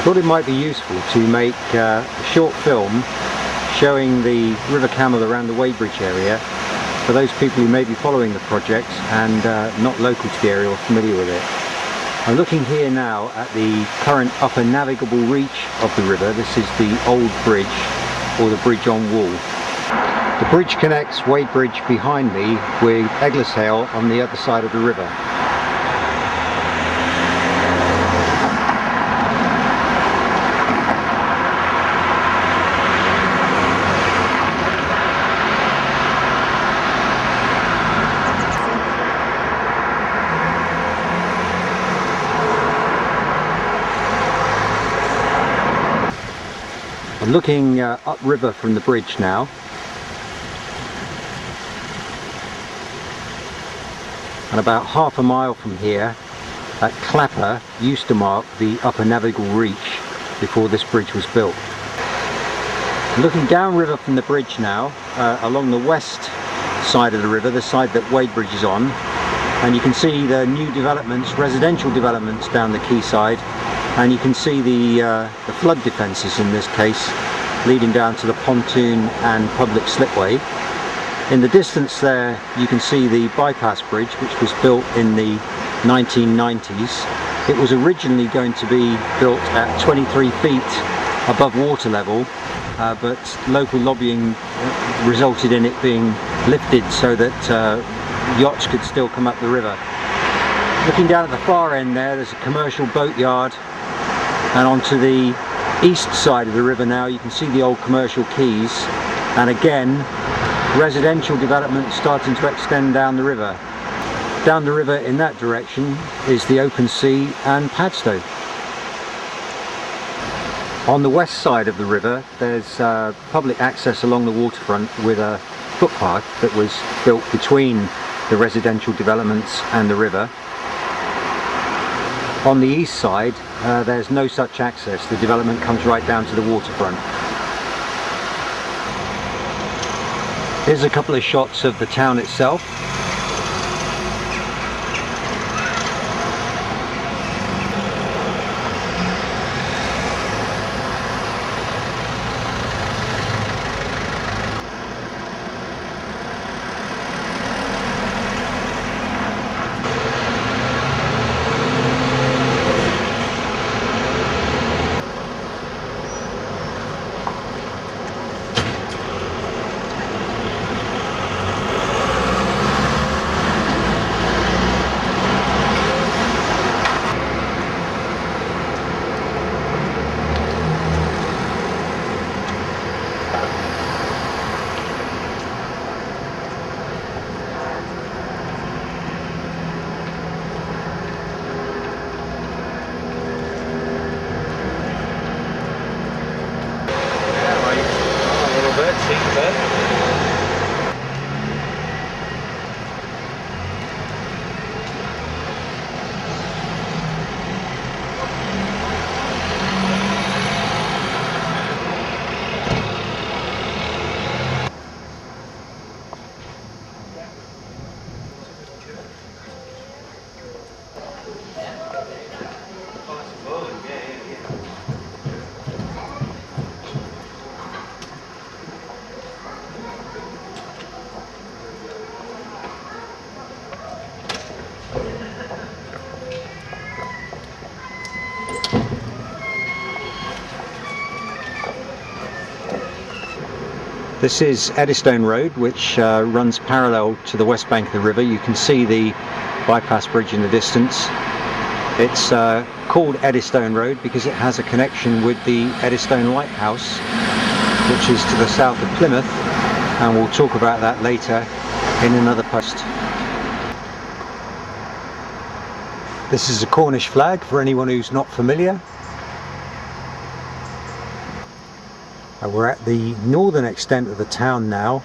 Thought it might be useful to make a short film showing the River Camel around the Wadebridge area for those people who may be following the project and not local to the area or familiar with it. I'm looking here now at the current upper navigable reach of the river. This is the old bridge, or the bridge on Wall. The bridge connects Wadebridge behind me with Egglesdale on the other side of the river. I'm looking upriver from the bridge now, and about half a mile from here, that clapper used to mark the upper navigable reach before this bridge was built. I'm looking downriver from the bridge now, along the west side of the river, the side that Wadebridge is on, and you can see the new developments, residential developments down the quayside. And you can see the flood defences in this case leading down to the pontoon and public slipway. In the distance there you can see the bypass bridge, which was built in the 1990s. It was originally going to be built at 23 feet above water level, but local lobbying resulted in it being lifted so that yachts could still come up the river. Looking down at the far end there's a commercial boatyard. And onto the east side of the river now you can see the old commercial quays, and again residential development starting to extend down the river. Down the river in that direction is the open sea and Padstow. On the west side of the river there's public access along the waterfront with a footpath that was built between the residential developments and the river. On the east side there's no such access. The development comes right down to the waterfront. Here's a couple of shots of the town itself. This is Eddystone Road, which runs parallel to the west bank of the river. You can see the bypass bridge in the distance. It's called Eddystone Road because it has a connection with the Eddystone Lighthouse, which is to the south of Plymouth, and we'll talk about that later in another post. This is a Cornish flag for anyone who's not familiar. We're at the northern extent of the town now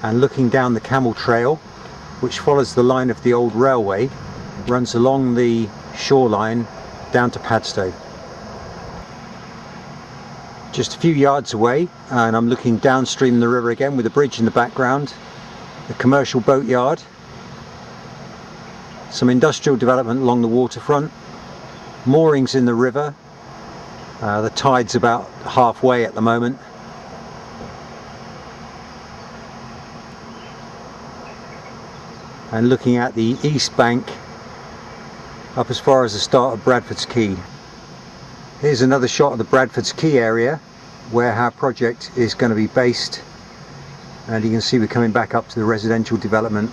and looking down the Camel Trail, which follows the line of the old railway, runs along the shoreline down to Padstow. Just a few yards away, and I'm looking downstream the river again with the bridge in the background, the commercial boatyard, some industrial development along the waterfront, moorings in the river, The tide's about halfway at the moment. And looking at the east bank up as far as the start of Bradford's Quay. Here's another shot of the Bradford's Quay area where our project is going to be based, and you can see we're coming back up to the residential development.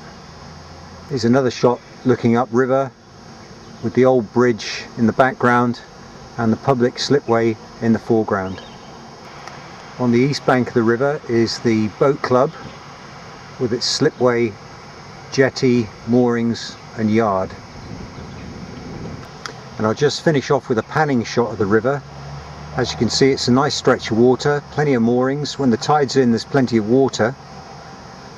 Here's another shot looking upriver with the old bridge in the background and the public slipway in the foreground. On the east bank of the river is the boat club with its slipway, jetty, moorings and yard. And I'll just finish off with a panning shot of the river. As you can see, it's a nice stretch of water, plenty of moorings. When the tide's in, there's plenty of water.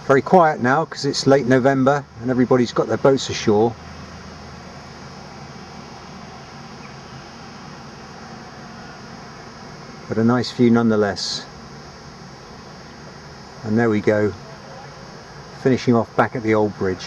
Very quiet now because it's late November and everybody's got their boats ashore. But a nice view nonetheless. And there we go, finishing off back at the old bridge.